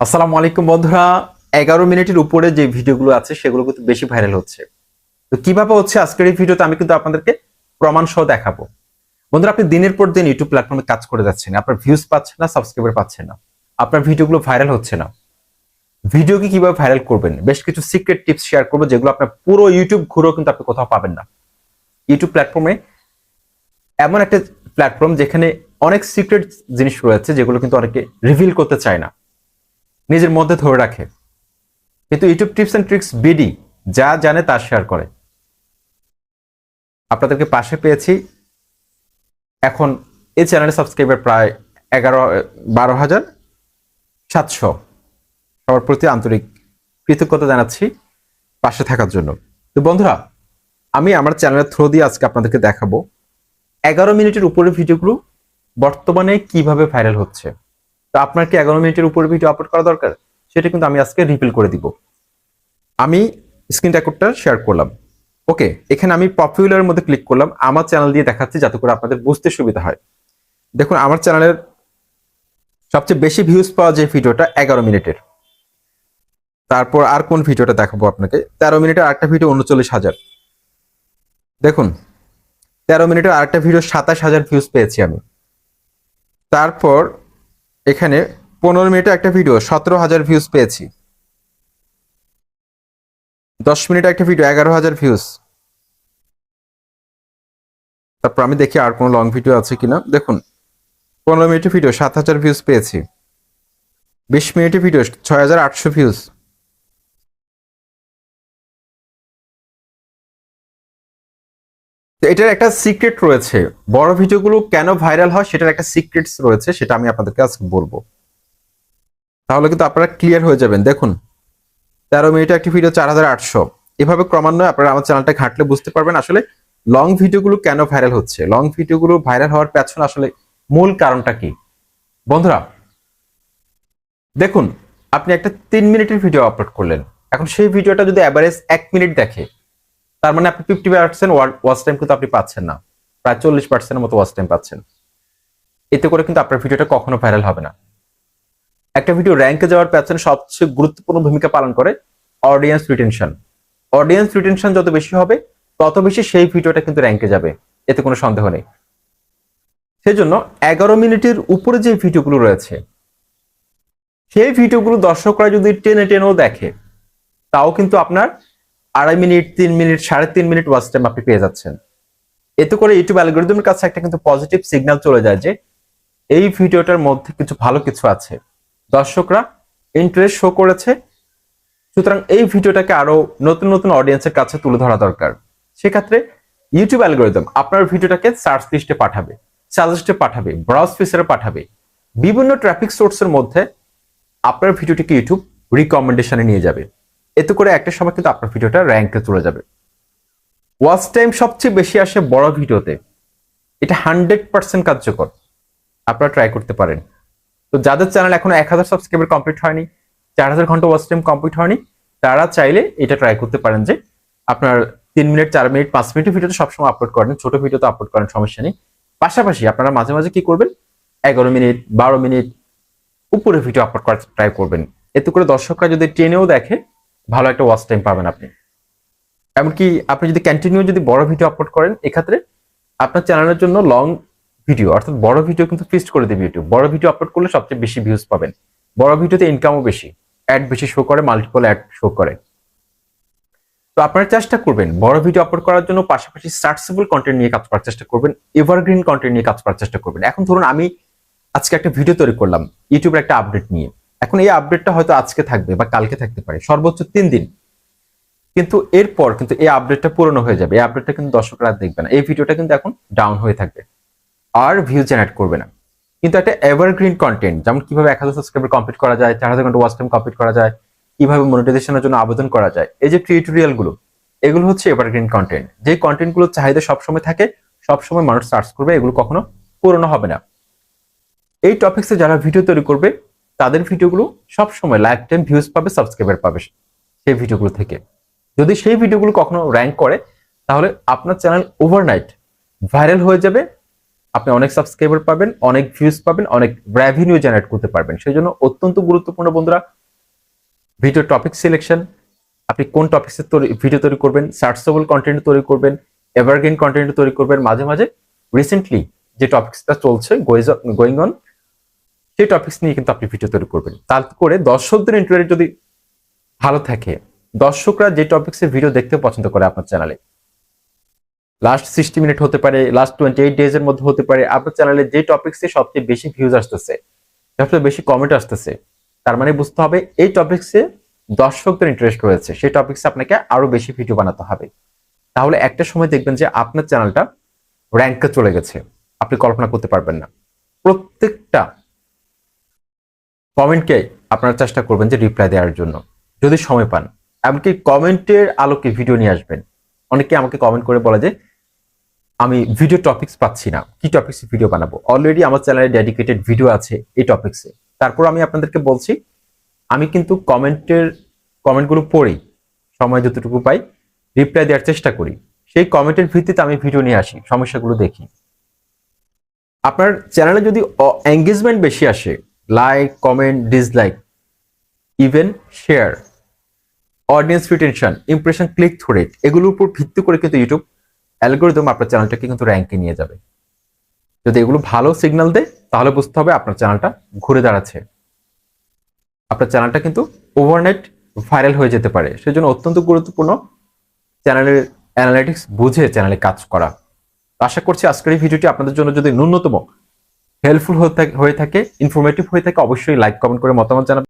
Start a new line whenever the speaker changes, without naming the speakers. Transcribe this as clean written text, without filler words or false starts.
আসসালামু আলাইকুম বন্ধুরা। 11 মিনিটের উপরে যে ভিডিওগুলো আছে সেগুলো কিন্তু বেশি ভাইরাল হচ্ছে। তো কিভাবে হচ্ছে আজকের এই ভিডিওতে আমি কিন্তু আপনাদেরকে প্রমাণ সহ দেখাবো। বন্ধুরা, আপনি দিনের পর দিন ইউটিউব প্ল্যাটফর্মে কাজ করে যাচ্ছেন, আপনার ভিউজ পাচ্ছেন না, সাবস্ক্রাইবার পাচ্ছেন না, আপনার ভিডিওগুলো ভাইরাল হচ্ছে না। ভিডিওকে কিভাবে ভাইরাল করবেন, বেশ কিছু সিক্রেট টিপস শেয়ার করবো, যেগুলো আপনার পুরো ইউটিউব ঘুরেও কিন্তু আপনি কোথাও পাবেন না। ইউটিউব প্ল্যাটফর্মে এমন একটা প্ল্যাটফর্ম যেখানে অনেক সিক্রেট জিনিস রয়েছে, যেগুলো কিন্তু অনেকে রিভিল করতে চায় না, নিজের মধ্যে ধরে রাখে। কিন্তু YouTube tips and tricks BD যা জানে তা শেয়ার করে। আপনাদেরকে পাশে পেয়েছি। এখন এই চ্যানেলের সাবস্ক্রাইবার প্রায় 12,700। সবার প্রতি আন্তরিক কৃতজ্ঞতা জানাচ্ছি পাশে থাকার জন্য। তো বন্ধুরা, আমি আমার চ্যানেলের থ্রু দিয়ে আজকে আপনাদেরকে দেখাবো 11 মিনিটের উপরে ভিডিওগুলো বর্তমানে কিভাবে ভাইরাল হচ্ছে। তো আপনার কি 11 মিনিটের উপরে ভিডিও আপলোড করা দরকার, সেটা কিন্তু আমি আজকে রিভিল করে দিব। আমি স্ক্রিন রেকর্ডটা শেয়ার করলাম। ওকে, এখানে আমি পপুলারের মধ্যে ক্লিক করলাম, আমার চ্যানেল দিয়ে দেখাচ্ছি যাতে করে আপনাদের বুঝতে সুবিধা হয়। দেখুন, আমার চ্যানেলের সবচেয়ে বেশি ভিউজ পাওয়া যে ভিডিওটা 11 মিনিটের। তারপর আর কোন ভিডিওটা দেখাবো আপনাকে, 13 মিনিটের আরেকটা ভিডিও 39,000। দেখুন, 13 মিনিটের আরেকটা ভিডিও 27,000 ভিউজ পেয়েছি আমি। তারপর এখানে 15 মিনিটে একটা ভিডিও 17,000 ভিউজ পেয়েছি। 10 মিনিটে একটা ভিডিও 11,000 ভিউজ। তারপর আমি দেখি আর কোনো লং ভিডিও আছে কিনা। দেখুন, 15 মিনিটের ভিডিও 7,000 ভিউজ পেয়েছি। 20 মিনিটের ভিডিও 6,800 ভিউজ। তো এটার একটা সিক্রেট রয়েছে, বড় ভিডিওগুলো কেন ভাইরাল হয় সেটার একটা সিক্রেটস রয়েছে, সেটা আমি আপনাদেরকে আজকে বলবো। তাহলে কিন্তু আপনারা ক্লিয়ার হয়ে যাবেন। দেখুন, 13 মিনিটে একটি ভিডিও 4,800। এভাবে ক্রমান্বয়ে আপনারা আমার চ্যানেলটা ঘাঁটলে বুঝতে পারবেন আসলে লং ভিডিওগুলো কেন ভাইরাল হচ্ছে, লং ভিডিওগুলো ভাইরাল হওয়ার পেছনে আসলে মূল কারণটা কি। বন্ধুরা দেখুন, আপনি একটা 3 মিনিটের ভিডিও আপলোড করলেন, এখন সেই ভিডিওটা যদি অ্যাভারেজ 1 মিনিট দেখে, তার মানে আপনি 50% ওয়াচ টাইম কিন্তু আপনি পাচ্ছেন না, প্রায় 40%-এর মতো ওয়াচ টাইম পাচ্ছেন। এতে করে কিন্তু আপনার ভিডিওটা কখনো ভাইরাল হবে না। একটা ভিডিও র্যাঙ্কে যাওয়ার পেছনে সবচেয়ে গুরুত্বপূর্ণ ভূমিকা পালন করে অডিয়েন্স রিটেনশন। অডিয়েন্স রিটেনশন যত বেশি হবে, তত বেশি সেই ভিডিওটা কিন্তু র্যাঙ্কে যাবে, এতে কোনো সন্দেহ নেই। সেই জন্য 11 মিনিটের উপরে যে ভিডিওগুলো রয়েছে, সেই ভিডিওগুলো দর্শকরা যদি টেনে টেনেও দেখে, তাও কিন্তু আপনার 2.5 minute, 3 minute, 3.5 minute watch time আপনি পেয়ে যাচ্ছেন। এতে করে ইউটিউব অ্যালগরিদমের কাছে একটা কিন্তু পজিটিভ সিগন্যাল চলে যায় যে এই ভিডিওটার মধ্যে কিছু ভালো কিছু আছে, দর্শকরা ইন্টারেস্ট শো করেছে, সুতরাং এই ভিডিওটাকে আরো নতুন নতুন অডিয়েন্সের কাছে তুলে ধরা দরকার। সেক্ষেত্রে ইউটিউব অ্যালগরিদম আপনার ভিডিওটাকে সার্চ লিস্টে পাঠাবে, সাজেস্টে পাঠাবে, ব্রাউজ ফিচারে পাঠাবে, বিভিন্ন ট্রাফিক সোর্সের মধ্যে আপনার ভিডিওটিকে ইউটিউব রিকমেন্ডেশনে নিয়ে যাবে। এতে করে একটা সময় কিন্তু আপনার ভিডিওটা র্যাঙ্কে চলে যাবে। ওয়াচ টাইম সবচেয়ে বেশি আসে বড় ভিডিওতে, এটা 100% কার্যকর, আপনারা ট্রাই করতে পারেন। তো যাদের চ্যানেল এখনো 1,000 সাবস্ক্রাইবার কমপ্লিট হয়নি, 4,000 ঘন্টা ওয়াচ টাইম কমপ্লিট হয়নি, তারা চাইলে এটা ট্রাই করতে পারেন যে আপনার 3 মিনিট, 4 মিনিট, 5 মিনিটের ভিডিও তো সবসময় আপলোড করেন, ছোট ভিডিও তো আপলোড করেন, সমস্যা নেই। পাশাপাশি আপনারা মাঝে মাঝে কি করবেন, 11 মিনিট, 12 মিনিট উপরে ভিডিও আপলোড করার ট্রাই করবেন। এতে করে দর্শকরা যদি টেনেও দেখে, ভালো একটা ওয়াচ টাইম পাবেন আপনি। এমনকি আপনি যদি কন্টিনিউ যদি বড় ভিডিও আপলোড করেন, এক্ষেত্রে আপনার চ্যানেলের জন্য লং ভিডিও অর্থাৎ বড় ভিডিও কিন্তু ফিক্সড করে দেবে ইউটিউব। বড় ভিডিও আপলোড করলে সবচেয়ে বেশি ভিউজ পাবেন, বড় ভিডিওতে ইনকামও বেশি, অ্যাড বেশি শো করে, মাল্টিপল অ্যাড শো করে। তো আপনারা চেষ্টা করবেন বড় ভিডিও আপলোড করার জন্য, পাশাপাশি সার্চেবল কন্টেন্ট নিয়ে কাজ করার চেষ্টা করবেন, এভারগ্রিন কন্টেন্ট নিয়ে কাজ করার চেষ্টা করবেন। এখন ধরুন আমি আজকে একটা ভিডিও তৈরি করলাম ইউটিউবের একটা আপডেট নিয়ে, এখন এই আপডেটটা হয়তো আজকে থাকবে বা কালকে থাকতে পারে, সর্বোচ্চ 3 দিন, কিন্তু এরপর কিন্তু এই আপডেটটা পুরনো হয়ে যাবে, এই আপডেটটা কিন্তু দর্শকরা দেখবে না, এই ভিডিওটা কিন্তু এখন ডাউন হয়ে থাকবে, আর ভিউ জেনারেট করবে না। কিন্তু একটা এভারগ্রিন কন্টেন্ট, যেমন কিভাবে 1,000 সাবস্ক্রাইবার কমপ্লিট করা যায়, 4,000 ঘন্টা ওয়াচ টাইম কমপ্লিট করা যায়, কিভাবে মনিটাইজেশনের জন্য আবেদন করা যায়, এই যে টিউটোরিয়াল গুলো, এগুলো হচ্ছে এভারগ্রিন কন্টেন্ট। যে কন্টেন্ট গুলো চাহিদা সবসময় থাকে, সবসময় মানুষ সার্চ করবে, এগুলো কখনো পুরনো হবে না। এই টপিক্সে যারা ভিডিও তৈরি করবে, তাদের ভিডিওগুলো সবসময় লাইফ টাইম ভিউজ পাবে, সাবস্ক্রাইবার পাবে সেই ভিডিওগুলো থেকে। যদি সেই ভিডিওগুলো কখনো র্যাঙ্ক করে, তাহলে আপনার চ্যানেল ওভারনাইট ভাইরাল হয়ে যাবে, আপনি অনেক সাবস্ক্রাইবার পাবেন, অনেক ভিউজ পাবেন, অনেক রেভিনিউ জেনারেট করতে পারবেন। সেই জন্য অত্যন্ত গুরুত্বপূর্ণ বন্ধুরা ভিডিও টপিক সিলেকশন। আপনি কোন টপিক্সের ভিডিও তৈরি করবেন, সার্চেবল কন্টেন্ট তৈরি করবেন, এভারগ্রিন কন্টেন্ট তৈরি করবেন, মাঝে মাঝে রিসেন্টলি যে টপিক্সটা চলছে গোয়িং অন সেই টপিক্স নিয়ে কিন্তু আপনি ভিডিও তৈরি করবেন। তাতে করে দর্শকদের ইন্টারেস্ট যদি ভালো থাকে, দর্শকরা যে টপিক্সের ভিডিও দেখতে পছন্দ করে আপনার চ্যানেলে, লাস্ট 60 মিনিট হতে পারে, লাস্ট 28 ডেজ এর মধ্যে হতে পারে, আপনার চ্যানেলে যে টপিক্সে সবচেয়ে বেশি ভিউজ আসতেছে, সবচেয়ে বেশি কমেন্ট আসতেছে, তার মানে বুঝতে হবে এই টপিক্সে দর্শকদের ইন্টারেস্ট রয়েছে, সেই টপিক্সে আপনাকে আরো বেশি ভিডিও বানাতে হবে। তাহলে একটা সময় দেখবেন যে আপনার চ্যানেলটা র্যাঙ্কে চলে গেছে, আপনি কল্পনা করতে পারবেন না। প্রত্যেকটা কমেন্টকে আপনারা চেষ্টা করবেন যে রিপ্লাই দেওয়ার জন্য যদি সময় পান, এমনকি কমেন্টের আলোকে ভিডিও নিয়ে আসবেন। অনেকে আমাকে কমেন্ট করে বলে যে আমি ভিডিও টপিক্স পাচ্ছি না, কি টপিক্সে ভিডিও বানাবো। অলরেডি আমার চ্যানেলে ডেডিকেটেড ভিডিও আছে এই টপিক্সে। তারপর আমি আপনাদেরকে বলছি, আমি কিন্তু কমেন্টগুলো পড়ি, সময় যতটুকু পাই রিপ্লাই দেওয়ার চেষ্টা করি। সেই কমেন্টের ভিত্তিতে আমি ভিডিও নিয়ে আসি, সমস্যাগুলো দেখি। আপনার চ্যানেলে যদি এঙ্গেজমেন্ট বেশি আসে, like, comment, dislike, even share, audience retention, impression, click through rate, এগুলোর উপর ভিত্তি করে কিন্তু ইউটিউব অ্যালগরিদম আপনার চ্যানেলটাকে কিন্তু র্যাঙ্কে নিয়ে যাবে। যদি এগুলো ভালো সিগন্যাল দেয় তাহলে বুঝতে হবে আপনার চ্যানেলটা ঘুরে দাঁড়াচ্ছে, আপনার চ্যানেলটা কিন্তু ওভারনাইট ভাইরাল হয়ে যেতে পারে। সেজন্য অত্যন্ত গুরুত্বপূর্ণ চ্যানেলের অ্যানালিটিক্স বুঝে চ্যানেলে কাজ করা। আশা করছি আজকের এই ভিডিওটি আপনাদের জন্য যদি ন্যূনতম হেল্পফুল হয়ে থাকে, ইনফরমেটিভ হয়ে থাকে, অবশ্যই লাইক, কমেন্ট করে মতামত জানাবেন।